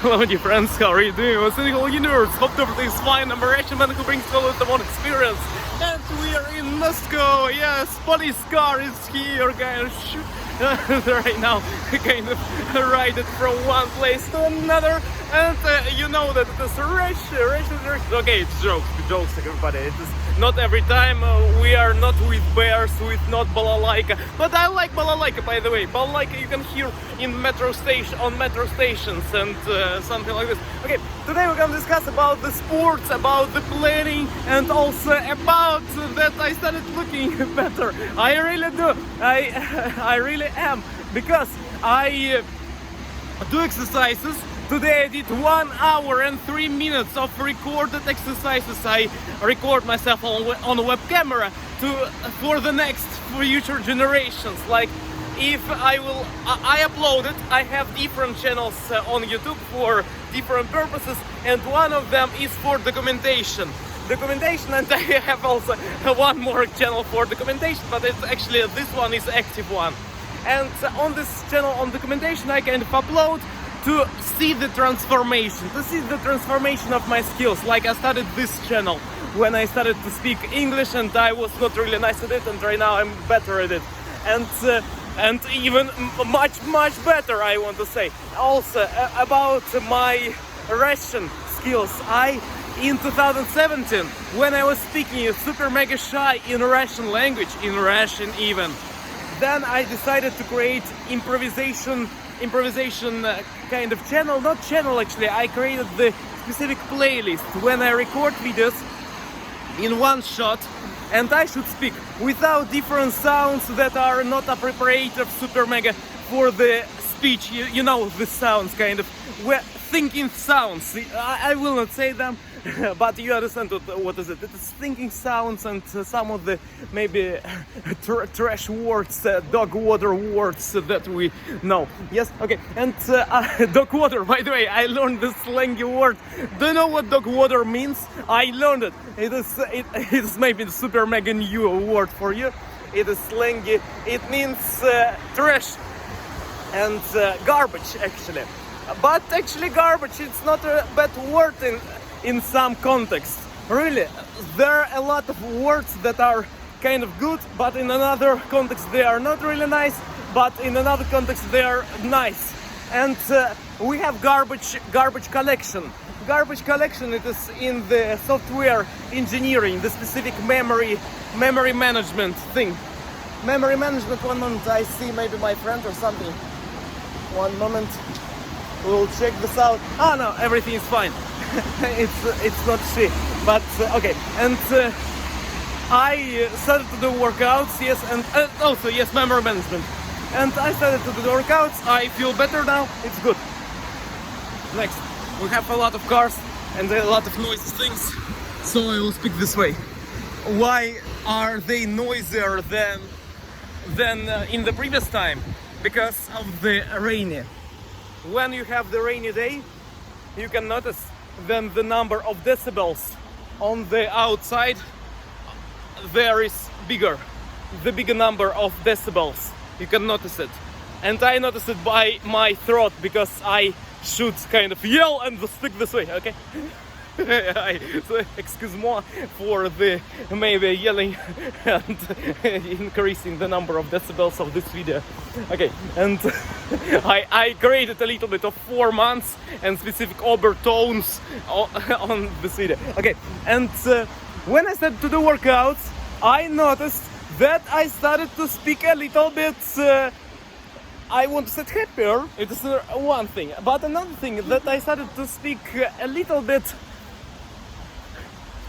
Hello dear friends, how are you doing? What's in the whole universe? Hope everything is fine. I'm a Russian man who brings all of the one experience. And we are in Moscow. Yes, police car is here, guys. Right now, kind of ride it from one place to another. And you know that it is Russia. Okay, it's jokes, everybody. It is not every time. We are not with bears, with not balalaika. But I like balalaika, by the way. Balalaika you can hear in metro stations and something like this. Okay, today we're gonna discuss about the sports, about the planning, and also about that I started looking better. I really do. I really am, because I do exercises. Today I did 1 hour and 3 minutes of recorded exercises. I record myself on a web camera for the next future generations. Like, if I upload it, I have different channels on YouTube for different purposes, and one of them is for documentation, and I have also one more channel for documentation, but it's actually, this one is active one. And on this channel on documentation I kind of upload to see the transformation, of my skills. Like, I started this channel when I started to speak English and I was not really nice at it, and right now I'm better at it. And even much better, I want to say. Also about my Russian skills, in 2017, when I was speaking super mega shy in Russian language, in Russian even, then I decided to create improvisation kind of channel, not channel actually. I created the specific playlist when I record videos in one shot, and I should speak without different sounds that are not appropriate of super mega for the speech. You know, the sounds, kind of thinking sounds. I will not say them, but you understand what is it. It is thinking sounds and some of the maybe trash words, dog water words that we know. Yes, okay. And dog water, by the way, I learned this slangy word. Do you know what dog water means? I learned it. It is maybe super mega new word for you. It is slangy. It means trash and garbage, actually. But actually garbage, it's not a bad word in some contexts. Really, there are a lot of words that are kind of good, but in another context they are not really nice, but in another context they are nice. And we have garbage collection. Garbage collection, it is in the software engineering, the specific memory management thing. Memory management, one moment, I see maybe my friend or something. One moment. We'll check this out. Oh no, everything is fine. it's not she, but okay. And I started to do workouts, yes, and also yes, memory management. And I started to do the workouts. I feel better now. It's good. Next, we have a lot of cars and a lot of noisy things, so I will speak this way. Why are they noisier than in the previous time? Because of the rainy. When you have the rainy day, you can notice then the number of decibels on the outside there is bigger. The bigger number of decibels, you can notice it. And I notice it by my throat, because I should kind of yell and speak this way, okay? So excuse me for the maybe yelling and increasing the number of decibels of this video. Okay, and I created a little bit of 4 months and specific overtones on this video. Okay, and when I started to do workouts, I noticed that I started to speak a little bit I want to say happier. It is one thing, but another thing that I started to speak a little bit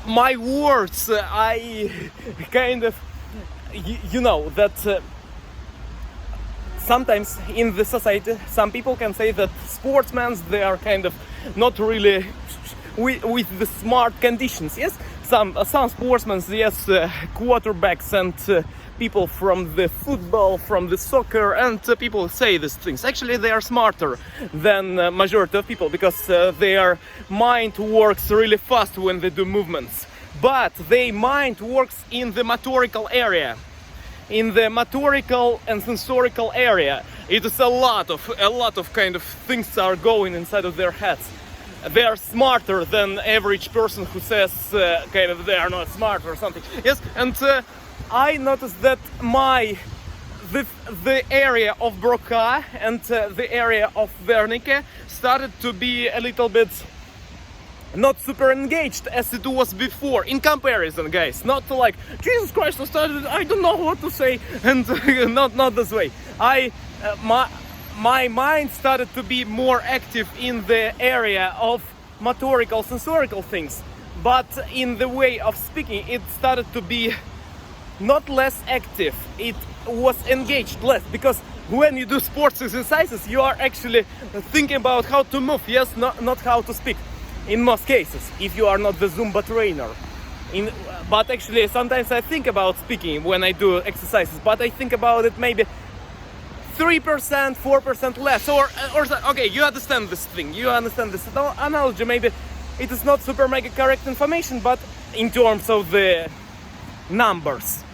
my words. I kind of, you know that sometimes in the society some people can say that sportsmen, they are kind of not really with the smart conditions. Yes, some sportsmen, yes, quarterbacks and people from the football, from the soccer, and people say these things. Actually, they are smarter than majority of people, because their mind works really fast when they do movements. But their mind works in the motorical area. in the motorical and sensorical area. It is a lot of kind of things are going inside of their heads. They are smarter than average person who says kind of they are not smart or something. Yes, and I noticed that the area of Broca and the area of Wernicke started to be a little bit not super engaged as it was before in comparison, guys. Not like Jesus Christ, I don't know what to say, and not this way. My mind started to be more active in the area of motorical sensorical things, but in the way of speaking it started to be not less active, it was engaged less, because when you do sports exercises you are actually thinking about how to move, yes, not how to speak in most cases, if you are not the Zumba trainer. But actually sometimes I think about speaking when I do exercises, but I think about it maybe 3%, 4% less, or okay, you understand this thing, you understand this analogy. Maybe it is not super mega correct information, but in terms of the numbers.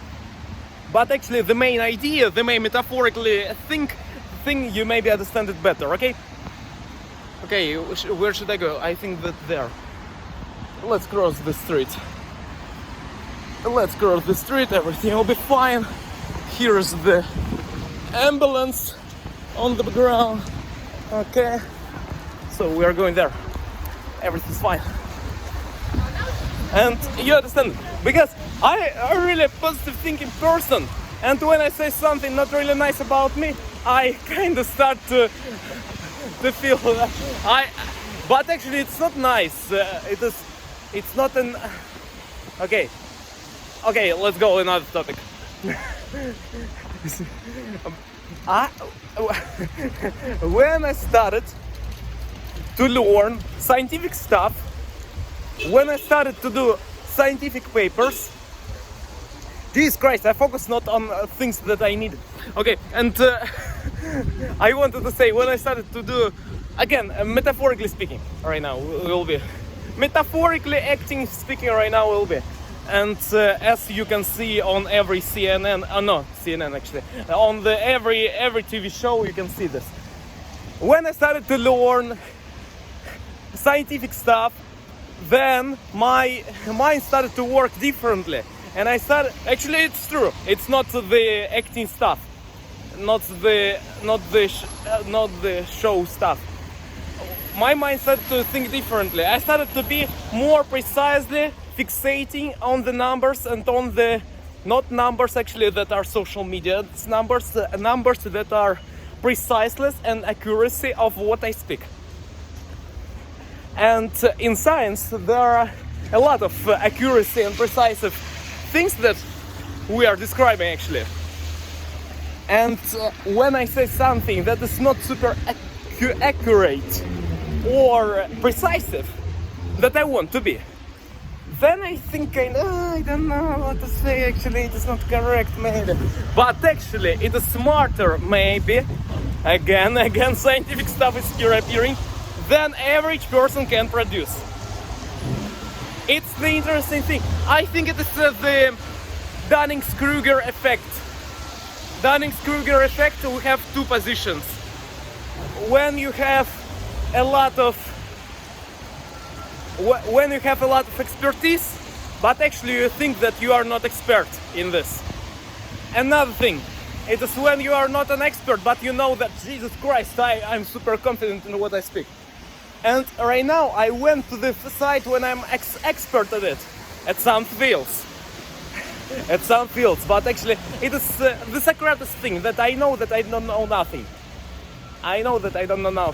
But actually the main idea, the main metaphorically thing, you maybe understand it better, okay? Okay, where should I go? I think that there. Let's cross the street. Let's cross the street, everything will be fine. Here's the ambulance on the ground. Okay, so we are going there. Everything's fine. And you understand, because I'm a really positive thinking person, and when I say something not really nice about me, I kind of start to feel but actually it's not nice. It's not an okay, let's go another topic. When I started to learn scientific stuff, when I started to do scientific papers, Jesus Christ, I focused not on things that I needed. Okay, and I wanted to say, when I started to do, again, metaphorically speaking, right now will be metaphorically acting, speaking right now will be. And as you can see on every CNN, no, CNN actually, on the every TV show you can see this. When I started to learn scientific stuff, then my mind started to work differently, and I started. Actually, it's true. It's not the acting stuff, not the show stuff. My mind started to think differently. I started to be more precisely fixating on the numbers and on the not numbers actually that are social media. It's numbers that are preciseness and accuracy of what I speak. And in science there are a lot of accuracy and precise things that we are describing actually. And when I say something that is not super accurate or precise that I want to be, then I think I don't know what to say, actually it is not correct maybe. But actually it is smarter maybe, again scientific stuff is here appearing, than average person can produce. It's the interesting thing. I think it is the Dunning-Kruger effect. Dunning-Kruger effect, we have two positions. When you have a lot of expertise, but actually you think that you are not expert in this. Another thing, it is when you are not an expert, but you know that Jesus Christ, I'm super confident in what I speak. And right now I went to the side when I'm expert at it, at some fields. But actually it is the Socrates thing, that I know that I don't know nothing. I know that I don't know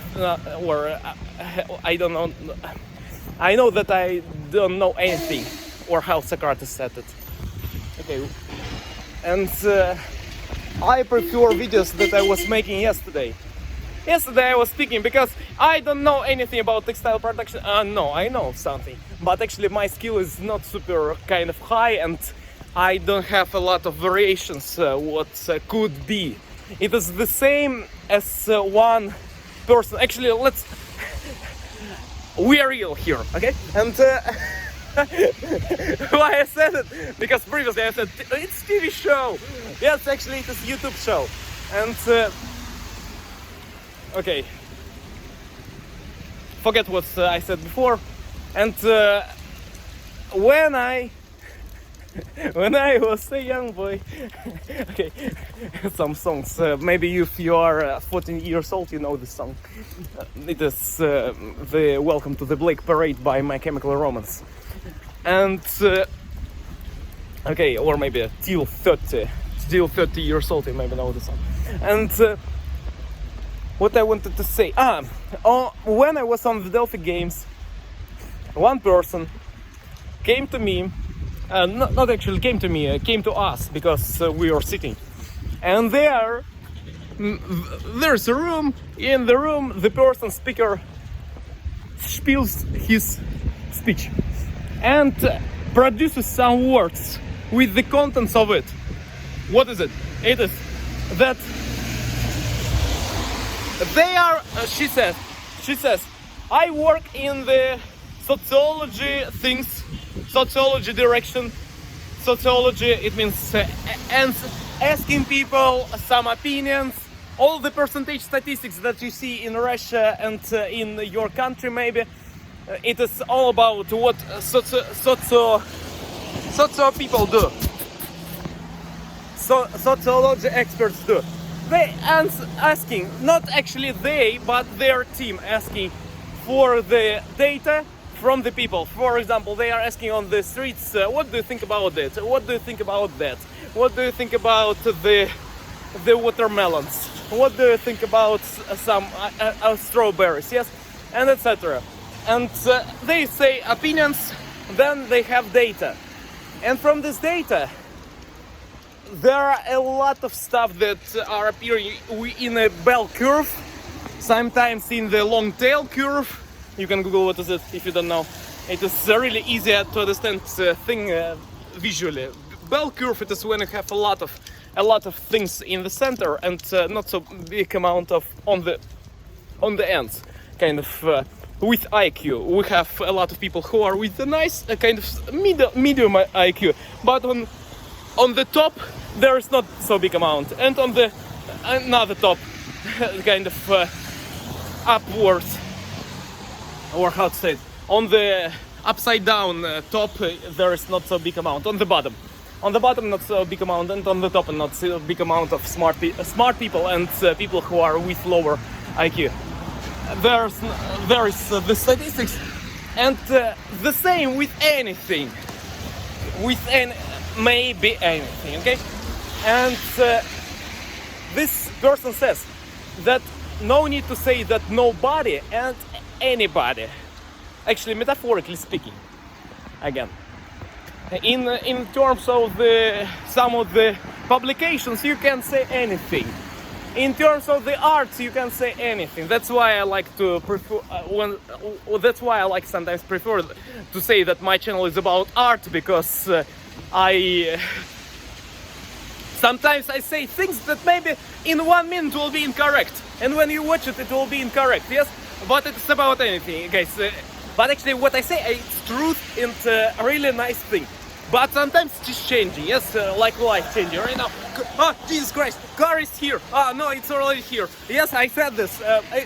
I know that I don't know anything, or how Socrates said it. Okay, and I prefer videos that I was making yesterday. Yesterday I was speaking because I don't know anything about textile production. No, I know something, but actually my skill is not super kind of high, and I don't have a lot of variations what could be. It is the same as one person. Actually, we are real here, okay? And Why I said it? Because previously I said it's TV show. Yes, actually it is YouTube show. And okay, forget what I said before. And when I was a young boy, okay, some songs. Maybe if you are 14 years old, you know this song. It is the "Welcome to the Blake Parade" by My Chemical Romance. And okay, or maybe till 30 years old, you maybe know the song. And what I wanted to say, when I was on the Delphi Games, one person came to me, not actually came to me, came to us, because we were sitting. And there's a room. In the room, the person speaker spills his speech and produces some words with the contents of it. What is it? It is that they are, she says, I work in the sociology things, sociology direction. Sociology, it means and asking people some opinions, all the percentage statistics that you see in Russia and in your country maybe. It is all about what socio people do. So sociology experts do. They asking, not actually they, but their team asking for the data from the people. For example, they are asking on the streets, what do you think about it? What do you think about that? What do you think about the watermelons? What do you think about some strawberries? Yes, and etc. And they say opinions, then they have data. And from this data, there are a lot of stuff that are appearing in a bell curve, sometimes in the long tail curve. You can Google what is it if you don't know. It is really easy to understand thing visually. Bell curve, it is when you have a lot of things in the center and not so big amount of on the ends, kind of. With IQ, we have a lot of people who are with a nice kind of medium IQ, but on the top there is not so big amount, and on the another top, kind of upwards, or how to say it, on the upside down top there is not so big amount. On the bottom not so big amount, and on the top not so big amount of smart people and people who are with lower IQ. There is the statistics, and the same with anything, maybe anything, okay? And this person says that no need to say that nobody and anybody, actually metaphorically speaking, again, in terms of some of the publications you can say anything. In terms of the arts, you can say anything. That's why I like to prefer that's why I like sometimes prefer to say that my channel is about art, because sometimes I say things that maybe in 1 minute will be incorrect, and when you watch it, it will be incorrect. Yes, but it's about anything, guys. But actually, what I say, it's truth and a really nice thing. But sometimes it's changing, yes, like life changing right now. Oh, Jesus Christ, car is here. No, it's already here. Yes, I said this.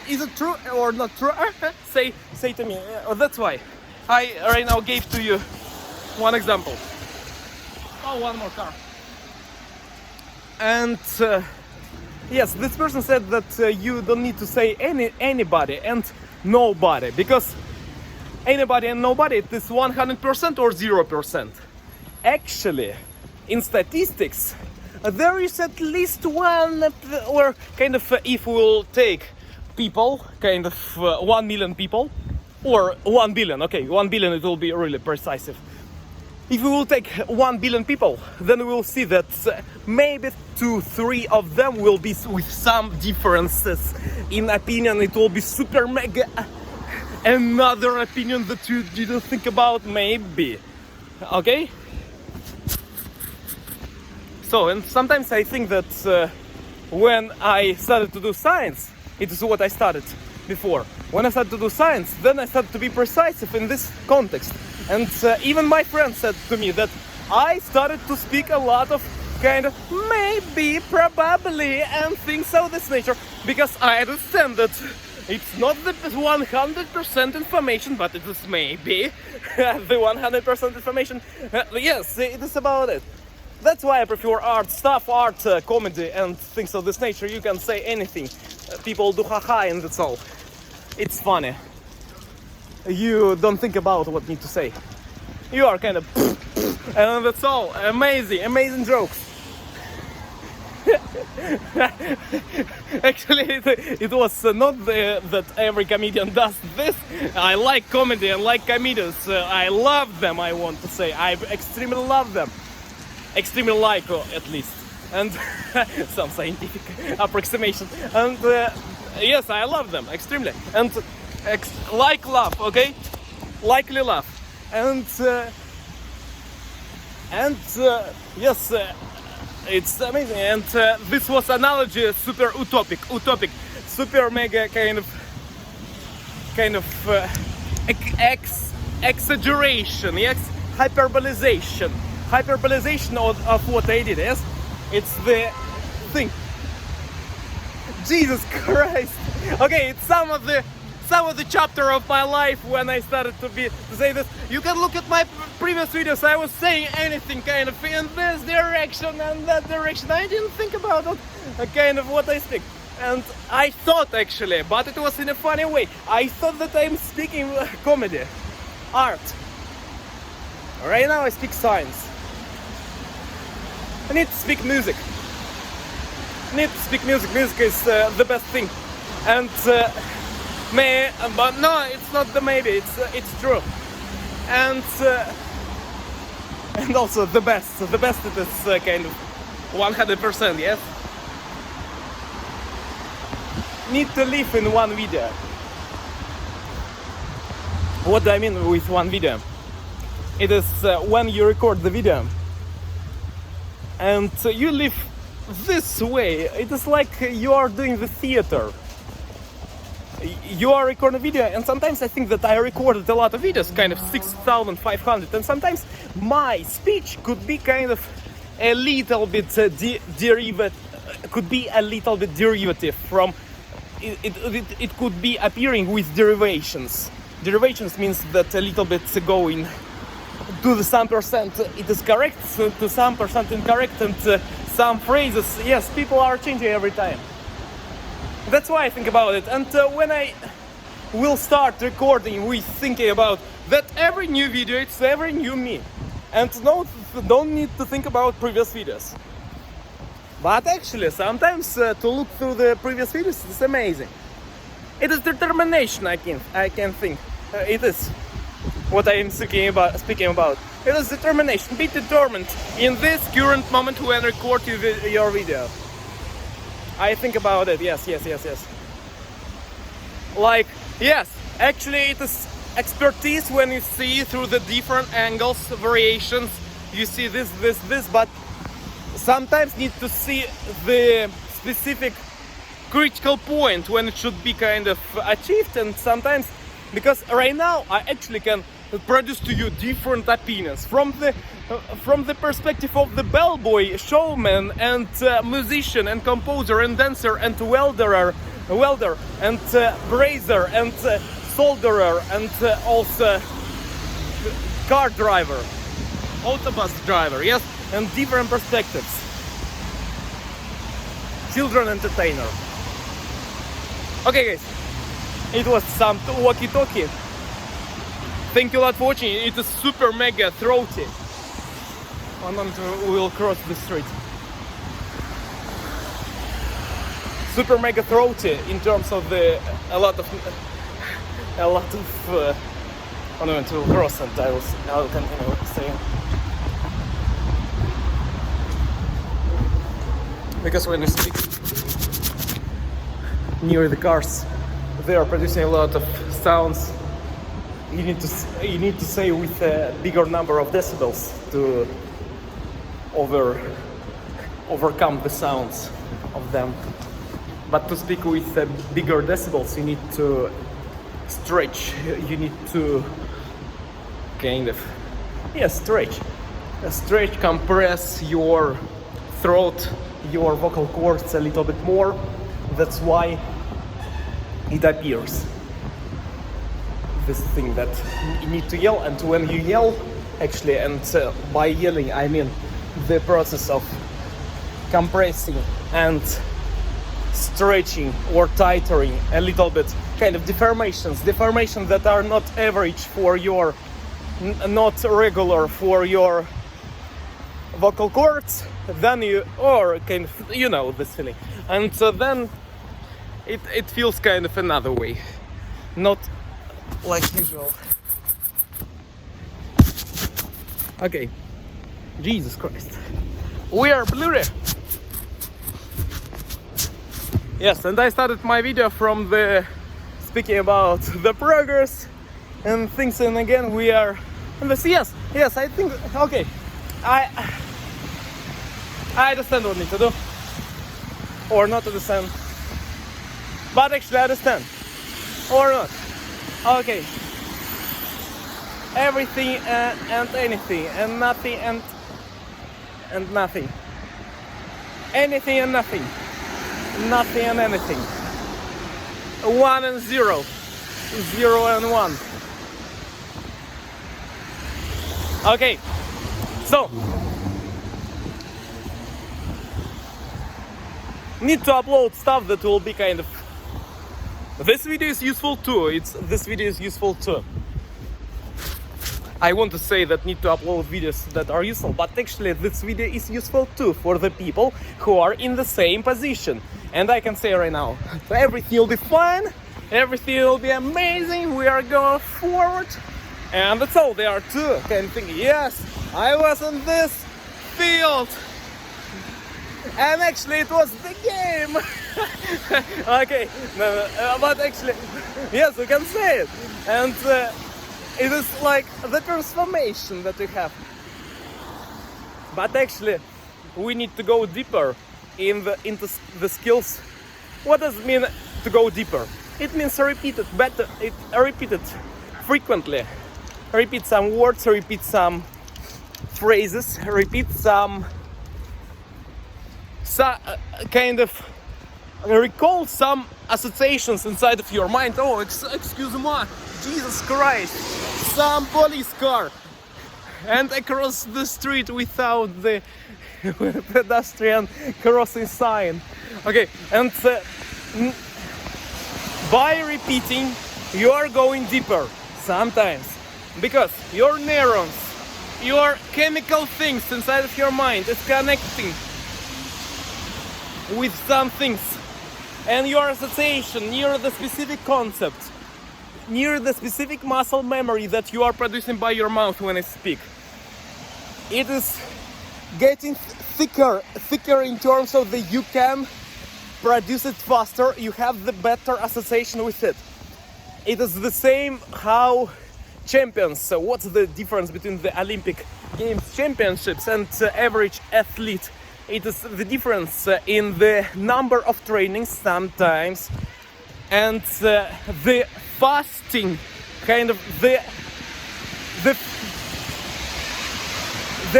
Is it true or not true? Say to me. That's why I right now gave to you one example. Oh, one more car. And yes, this person said that you don't need to say anybody and nobody, because anybody and nobody, it is 100% or 0%. Actually, in statistics, there is at least one, or kind of, if we'll take people, kind of 1 million people, or 1 billion, okay, 1 billion, it will be really precise. If we will take 1 billion people, then we will see that maybe 2-3 of them will be with some differences in opinion. It will be super mega another opinion that you didn't think about, maybe, okay? So, and sometimes I think that when I started to do science, it is what I started before. When I started to do science, then I started to be precise in this context. And even my friend said to me that I started to speak a lot of kind of maybe, probably, and things of this nature, because I understand that it's not the 100% information, but it is maybe the 100% information. Yes, it is about it. That's why I prefer art stuff, comedy, and things of this nature. You can say anything. People do haha, and that's all. It's funny. You don't think about what you need to say. You are kind of and that's all. Amazing jokes. Actually, it was not that every comedian does this. I like comedy and like comedians. I love them, I want to say. I extremely love them. Extremely like, at least. And some scientific approximation. And yes, I love them extremely. And like love, okay? Likely love. And yes, it's amazing. And this was analogy super utopic, super mega kind of exaggeration, yes, hyperbolization of what I did. Yes, it's the thing. Jesus Christ. Okay, it's some of the chapter of my life when I started to say this. You can look at my previous videos. I was saying anything kind of in this direction and that direction. I didn't think about it, kind of what I speak. And I thought actually, but it was in a funny way. I thought that I'm speaking comedy, art. Right now I speak science. I need to speak music. Music is the best thing. And but no, it's not the maybe. It's true. And also the best. The best it is kind of 100%. Yes. Need to live in one video. What do I mean with one video? It is when you record the video and you live this way. It is like you are doing the theater. You are recording a video, and sometimes I think that I recorded a lot of videos, kind of 6,500, and sometimes my speech could be kind of a little bit derivative from it could be appearing with derivations. Derivations means that a little bit going to the some percent it is correct, to some percent incorrect, and some phrases, yes, people are changing every time. That's why I think about it. And when I will start recording with thinking about that every new video, it's every new me. And don't need to think about previous videos. But actually, sometimes to look through the previous videos is amazing. It is determination, I can think. It is what I am speaking about. It is determination. Be determined in this current moment when recording your video. I think about it, yes. Like, yes, actually it is expertise when you see through the different angles, variations. You see this, but sometimes need to see the specific critical point when it should be kind of achieved, and sometimes, because right now I actually can produce to you different opinions from the perspective of the bellboy, showman, and musician, and composer, and dancer, and welder, and brazier, and solderer, and also car driver, autobus driver, yes, and different perspectives. Children entertainer. Okay, guys, it was some walkie-talkie. Thank you a lot for watching. It is super mega throaty. One moment, we will cross the street. Super mega throaty in terms of a lot of. One moment, we will cross, and I will continue saying. Because when you speak near the cars, they are producing a lot of sounds. You need to say with a bigger number of decibels to overcome the sounds of them. But to speak with bigger decibels, you need to stretch. You need to kind of, stretch. Stretch, compress your throat, your vocal cords a little bit more. That's why it appears this thing that you need to yell. And when you yell, actually, and by yelling I mean the process of compressing and stretching or tightening a little bit, kind of deformations that are not average for your, not regular for your vocal cords, then you, or kind of, you know this feeling, and then it feels kind of another way, not like usual. Okay, Jesus Christ, we are blurry. Yes, and I started my video from the speaking about the progress and things, and again we are in this. Yes, I think, okay, I understand what I need to do, or not understand, but actually I understand, or not. Okay, everything and anything and nothing and nothing, anything and nothing, nothing and anything, 1 and 0, 0 and 1. Okay, so need to upload stuff that will be kind of, this video is useful too, this video is useful too. I want to say that need to upload videos that are useful, but actually this video is useful too for the people who are in the same position. And I can say right now, everything will be fine, everything will be amazing, we are going forward. And that's all they are too, kind of thinking, yes, I was on this field. And actually it was the game. Okay, no, but actually, yes, we can say it. And it is like the transformation that we have. But actually, we need to go deeper into the skills. What does it mean to go deeper? It means repeat it better, repeat it frequently. Repeat some words, repeat some phrases, repeat some kind of recall some associations inside of your mind. Oh, excuse me, Jesus Christ, some police car, and across the street without the pedestrian crossing sign. Okay, and by repeating, you are going deeper sometimes, because your neurons, your chemical things inside of your mind is connecting with some things, and your association near the specific concept, near the specific muscle memory that you are producing by your mouth when I speak, it is getting thicker in terms of that you can produce it faster, you have the better association with it. It is the same how champions, so what's the difference between the Olympic Games championships and average athlete? It is the difference in the number of trainings sometimes, and the fasting, kind of the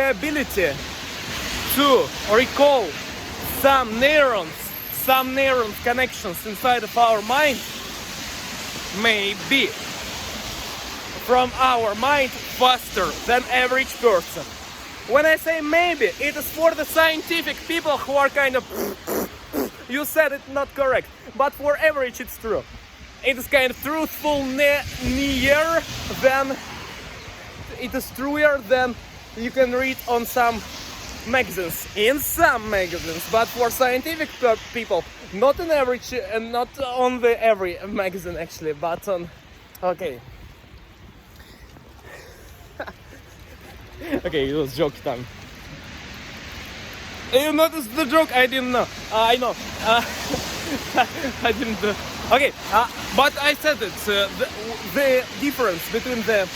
ability to recall some neurons connections inside of our mind may be from our mind faster than average person. When I say maybe, it is for the scientific people who are kind of you said it not correct, but for average it's true. It is kind of truthful near than it is truer than you can read on some magazines, in some magazines, but for scientific people, not on average, and not on the every magazine actually, but on, okay. Okay, it was joke time. You noticed the joke? I didn't know. I know. I didn't. Okay, but I said it. The difference between the.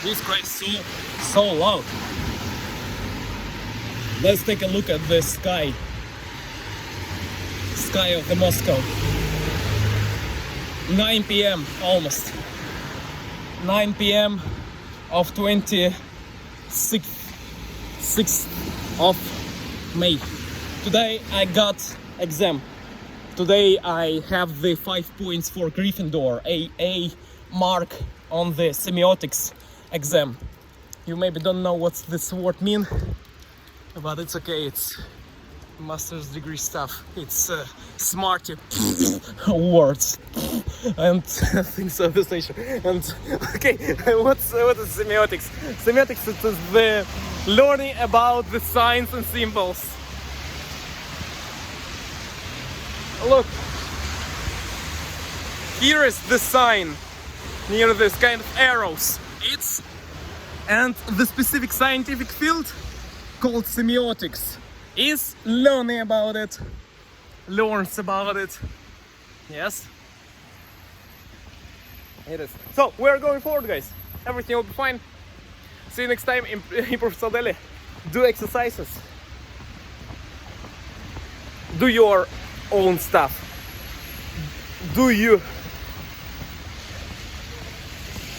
Jesus Christ, so loud. Let's take a look at the sky. sky of the Moscow. 9 p.m. almost. 9 p.m. of 26th of May. Today I got exam. Today I have the 5 points for Gryffindor, a mark on the semiotics exam. You maybe don't know what this word mean, but it's okay, it's master's degree stuff. It's smarty words and things of this nature. And okay, what is semiotics? Semiotics is the learning about the signs and symbols. Look, here is the sign near this kind of arrows. And the specific scientific field called semiotics is learning about it, learns about it. Yes, it is. So we're going forward, guys. Everything will be fine. See you next time in Professor Delhi. Do exercises. Do your own stuff. Do you.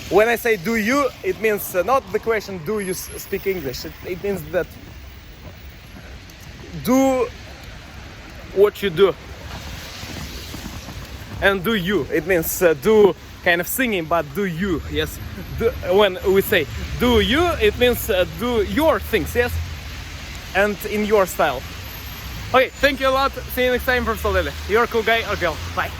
When I say do you, it means not the question do you speak English. It means that do what you do. And do you, it means do kind of singing, but do you, yes. When we say do you, it means do your things, yes. And in your style. Okay, thank you a lot. See you next time, Professor Lily. You're a cool guy or girl. Bye.